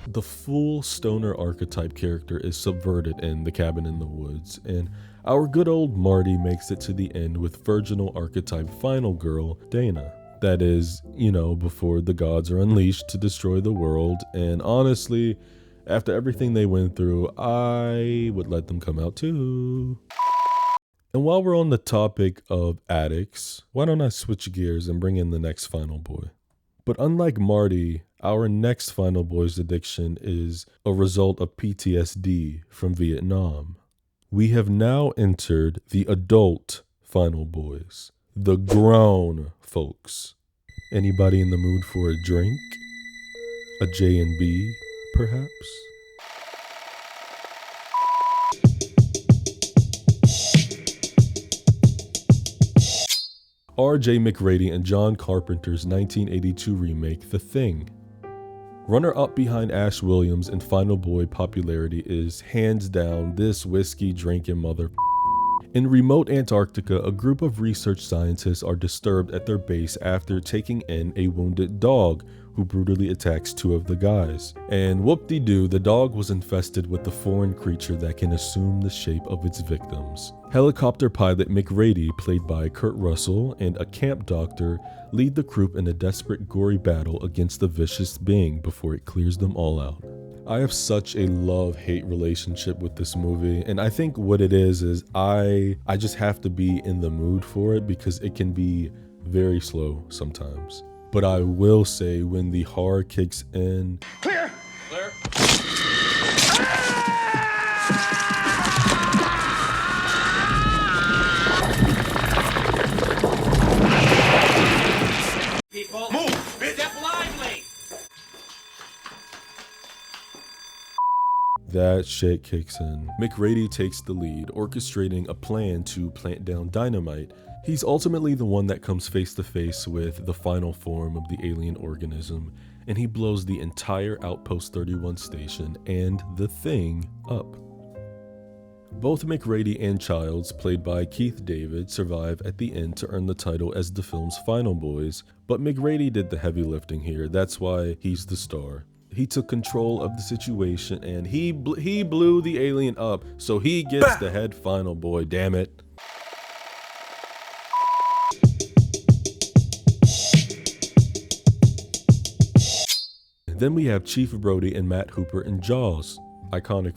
The full stoner archetype character is subverted in The Cabin in the Woods, and our good old Marty makes it to the end with virginal archetype final girl, Dana. That is, you know, before the gods are unleashed to destroy the world, and honestly, after everything they went through, I would let them come out too. And while we're on the topic of addicts, why don't I switch gears and bring in the next final boy? But unlike Marty, our next final boy's addiction is a result of PTSD from Vietnam. We have now entered the adult final boys, the grown folks. Anybody in the mood for a drink? A J&B, perhaps? R.J. McRady and John Carpenter's 1982 remake, The Thing. Runner-up behind Ash Williams in Final Boy popularity is, hands down, this whiskey-drinking mother. In remote Antarctica, a group of research scientists are disturbed at their base after taking in a wounded dog who brutally attacks two of the guys. And whoop-de-doo, the dog was infested with a foreign creature that can assume the shape of its victims. Helicopter pilot McRady, played by Kurt Russell, and a camp doctor lead the group in a desperate, gory battle against the vicious being before it clears them all out. I have such a love-hate relationship with this movie, and I think what it is I just have to be in the mood for it because it can be very slow sometimes. But I will say when the horror kicks in... Clear! Clear. People, move! Step lively! That shit kicks in. McRady takes the lead, orchestrating a plan to plant down dynamite He's ultimately the one that comes face to face with the final form of the alien organism, and he blows the entire Outpost 31 station and the Thing up. Both McRady and Childs, played by Keith David, survive at the end to earn the title as the film's final boys, but McRady did the heavy lifting here. That's why he's the star. He took control of the situation and he blew the alien up, so he gets the head final boy, damn it. Then we have Chief Brody and Matt Hooper in Jaws. Iconic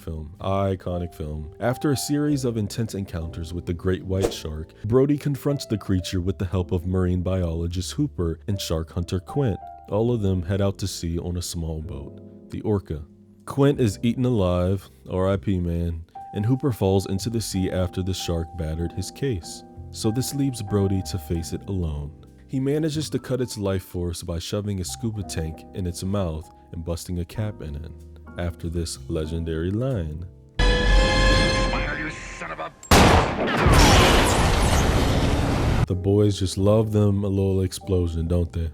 film. After a series of intense encounters with the great white shark, Brody confronts the creature with the help of marine biologist Hooper and shark hunter Quint. All of them head out to sea on a small boat, the Orca. Quint is eaten alive, R.I.P. man, and Hooper falls into the sea after the shark battered his case. So this leaves Brody to face it alone. He manages to cut its life force by shoving a scuba tank in its mouth and busting a cap in it. After this legendary line. Fire, you son of a... The boys just love them a little explosion, don't they?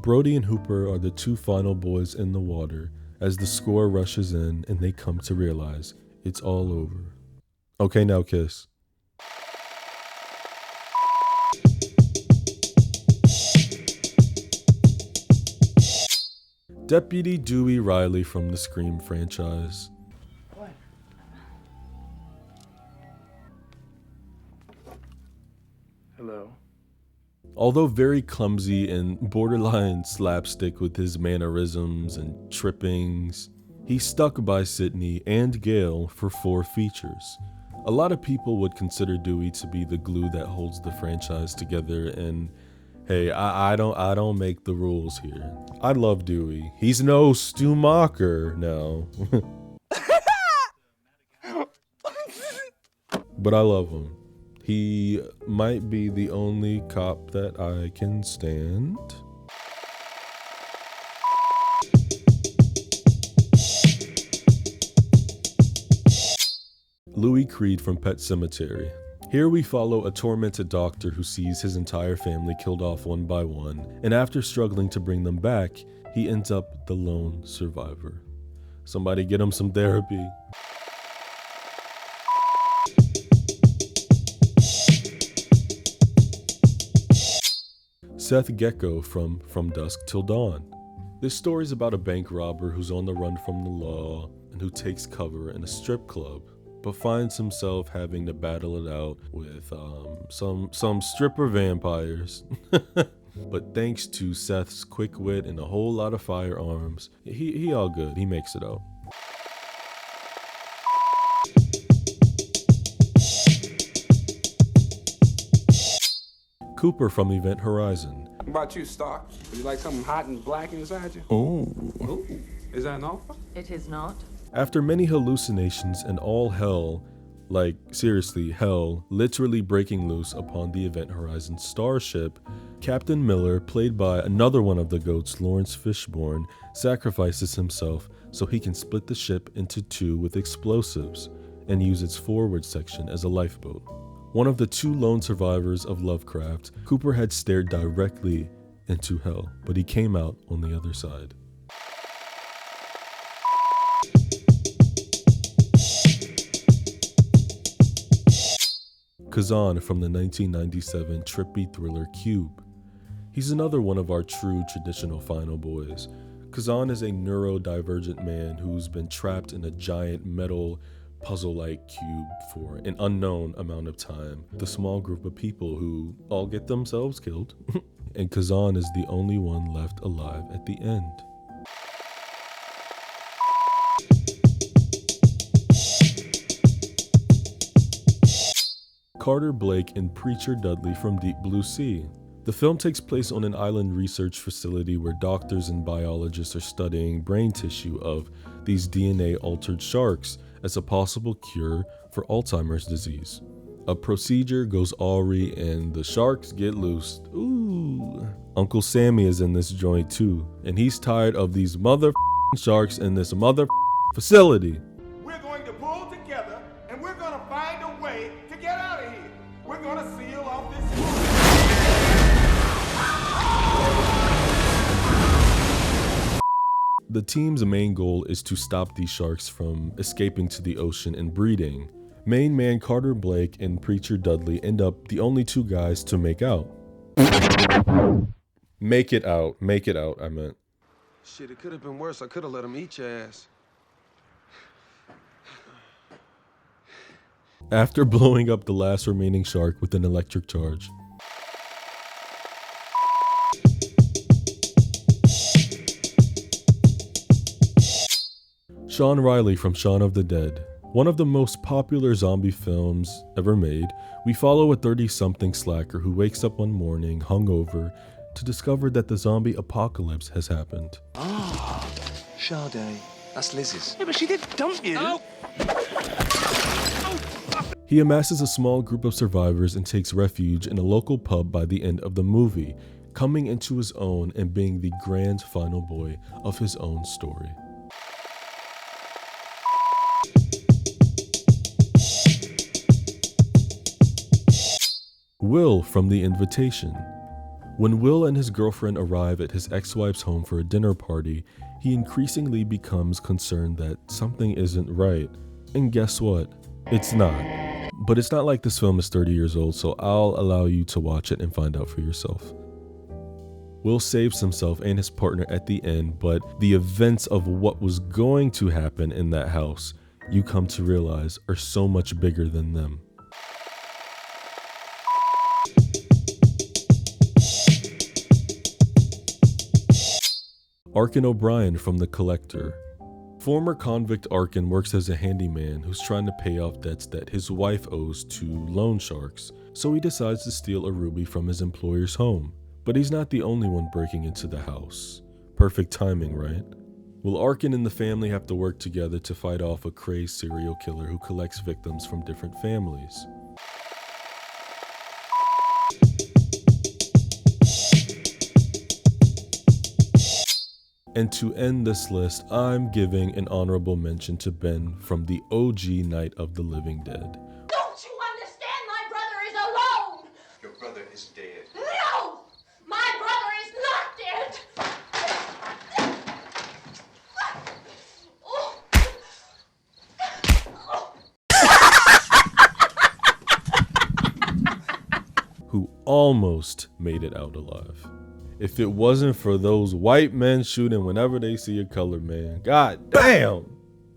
Brody and Hooper are the two final boys in the water as the score rushes in and they come to realize it's all over. Okay, now kiss. Deputy Dewey Riley from the Scream franchise. What? Hello. Although very clumsy and borderline slapstick with his mannerisms and trippings, he's stuck by Sydney and Gail for 4 features. A lot of people would consider Dewey to be the glue that holds the franchise together, and hey, I don't make the rules here. I love Dewey. He's no Stu Macher now. But I love him. He might be the only cop that I can stand. Louis Creed from Pet Sematary. Here we follow a tormented doctor who sees his entire family killed off one by one, and after struggling to bring them back, he ends up the lone survivor. Somebody get him some therapy. Seth Gecko from Dusk Till Dawn. This story is about a bank robber who's on the run from the law and who takes cover in a strip club, but finds himself having to battle it out with some stripper vampires. But thanks to Seth's quick wit and a whole lot of firearms, he all good. He makes it out. Cooper from Event Horizon. What about you, Stark? Would you like something hot and black inside you? Oh. Ooh. Is that an offer? It is not. After many hallucinations and all hell, like seriously hell, literally breaking loose upon the Event Horizon starship, Captain Miller, played by another one of the GOATs, Lawrence Fishburne, sacrifices himself so he can split the ship into 2 with explosives and use its forward section as a lifeboat. One of the 2 lone survivors of Lovecraft, Cooper had stared directly into hell, but he came out on the other side. Kazan from the 1997 trippy thriller Cube. He's another one of our true traditional final boys. Kazan is a neurodivergent man who's been trapped in a giant metal puzzle-like cube for an unknown amount of time. The small group of people who all get themselves killed. And Kazan is the only one left alive at the end. Carter Blake and Preacher Dudley from Deep Blue Sea. The film takes place on an island research facility where doctors and biologists are studying brain tissue of these DNA-altered sharks as a possible cure for Alzheimer's disease. A procedure goes awry and the sharks get loosed. Ooh. Uncle Sammy is in this joint too, and he's tired of these mother sharks in this mother facility. We're going to pull together and we're going to find a way to get out of here. We're going to seal off this. The team's main goal is to stop these sharks from escaping to the ocean and breeding. Main man Carter Blake and Preacher Dudley end up the only two guys to make out. Make it out, I meant. Shit, it could have been worse. I could have let him eat your ass. After blowing up the last remaining shark with an electric charge. Sean Riley from Shaun of the Dead. One of the most popular zombie films ever made, we follow a 30-something slacker who wakes up one morning hungover to discover that the zombie apocalypse has happened. Ah, Sade. That's Liz's. Yeah, but she did dump you. Oh. He amasses a small group of survivors and takes refuge in a local pub by the end of the movie, coming into his own and being the grand final boy of his own story. Will from The Invitation. When Will and his girlfriend arrive at his ex-wife's home for a dinner party, he increasingly becomes concerned that something isn't right. And guess what? It's not. But it's not like this film is 30 years old, so I'll allow you to watch it and find out for yourself. Will saves himself and his partner at the end, but the events of what was going to happen in that house, you come to realize, are so much bigger than them. Arkin O'Brien from The Collector. Former convict Arkin works as a handyman who's trying to pay off debts that his wife owes to loan sharks, so he decides to steal a ruby from his employer's home. But he's not the only one breaking into the house. Perfect timing, right? Well, Arkin and the family have to work together to fight off a crazed serial killer who collects victims from different families. And to end this list, I'm giving an honorable mention to Ben from the OG Night of the Living Dead. Don't you understand? My brother is alone. Your brother is dead. No! My brother is not dead. Who almost made it out alive. If it wasn't for those white men shooting whenever they see a colored man, god damn!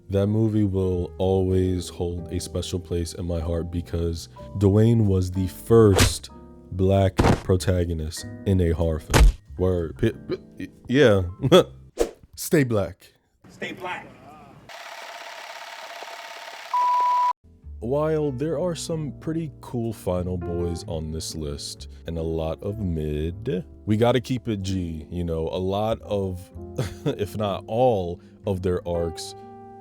That movie will always hold a special place in my heart because Dwayne was the first black protagonist in a horror film. Word. Yeah. Stay black. Stay black. While there are some pretty cool final boys on this list and a lot of mid, we gotta keep it G, you know, a lot of, if not all of their arcs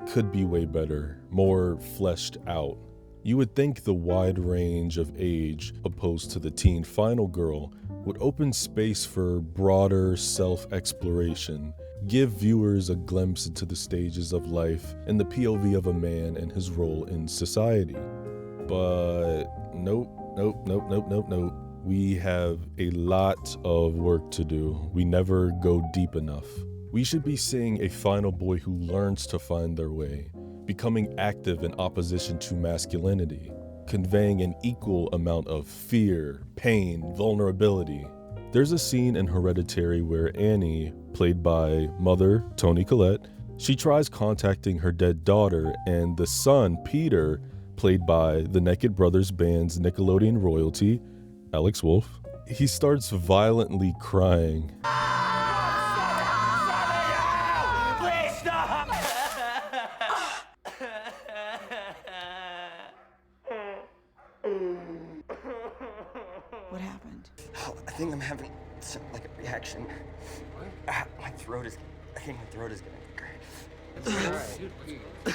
could be way better, more fleshed out. You would think the wide range of age opposed to the teen final girl would open space for broader self-exploration, give viewers a glimpse into the stages of life and the POV of a man and his role in society. But nope. We have a lot of work to do. We never go deep enough. We should be seeing a final boy who learns to find their way, becoming active in opposition to masculinity, conveying an equal amount of fear, pain, vulnerability. There's a scene in Hereditary where Annie, played by mother Toni Collette, she tries contacting her dead daughter, and the son, Peter, played by the Naked Brothers band's Nickelodeon royalty, Alex Wolff, he starts violently crying. Please stop! What happened? Oh, I think I'm having some, like a reaction. My throat is getting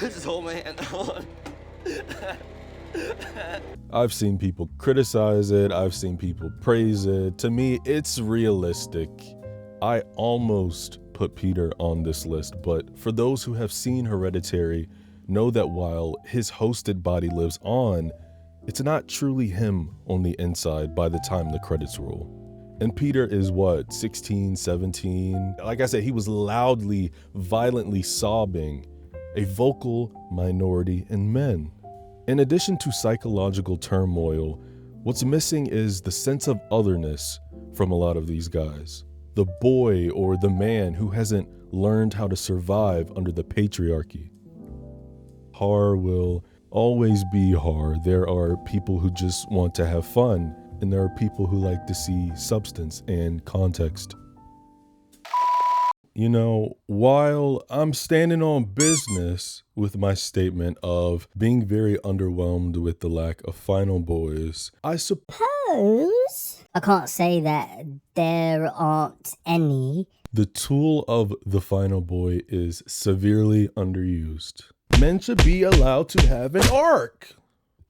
Just hold my hand. Hold on. I've seen people criticize it, I've seen people praise it. To me, it's realistic. I almost put Peter on this list, but for those who have seen Hereditary, know that while his hosted body lives on, it's not truly him on the inside by the time the credits roll. And Peter is what, 16, 17? Like I said, he was loudly, violently sobbing, a vocal minority in men. In addition to psychological turmoil, what's missing is the sense of otherness from a lot of these guys. The boy or the man who hasn't learned how to survive under the patriarchy. Horror will always be horror. There are people who just want to have fun, and there are people who like to see substance and context. You know, while I'm standing on business with my statement of being very underwhelmed with the lack of Final Boys, I suppose I can't say that there aren't any. The tool of the Final Boy is severely underused. Men should be allowed to have an arc.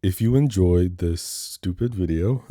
If you enjoyed this stupid video,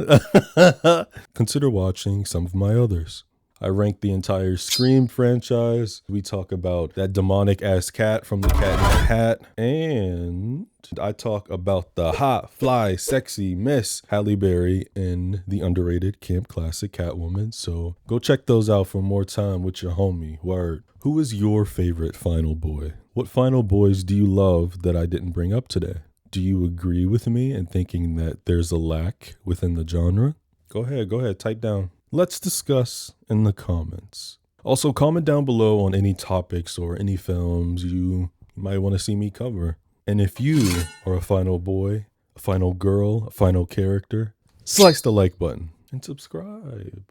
consider watching some of my others. I rank the entire Scream franchise. We talk about that demonic ass cat from The Cat in the Hat. And I talk about the hot, fly, sexy Miss Halle Berry in the underrated camp classic Catwoman. So go check those out for more time with your homie. Word. Who is your favorite Final Boy? What Final Boys do you love that I didn't bring up today? Do you agree with me in thinking that there's a lack within the genre? Go ahead, type down. Let's discuss in the comments. Also, comment down below on any topics or any films you might want to see me cover. And if you are a final boy, a final girl, a final character, slice the like button and subscribe.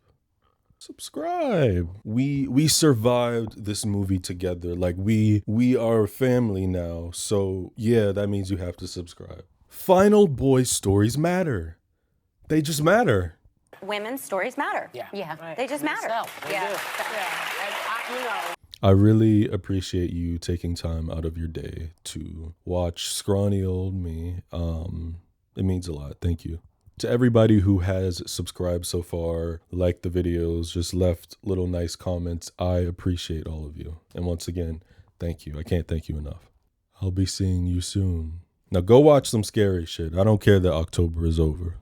We survived this movie together. Like we are family now. So yeah, that means you have to subscribe. Final boy stories matter. They just matter. Women's stories matter. Yeah. Right. They just matter. Yeah. I really appreciate you taking time out of your day to watch scrawny old me. It means a lot. Thank you. To everybody who has subscribed so far, liked the videos, just left little nice comments, I appreciate all of you. And once again, thank you. I can't thank you enough. I'll be seeing you soon. Now go watch some scary shit. I don't care that October is over.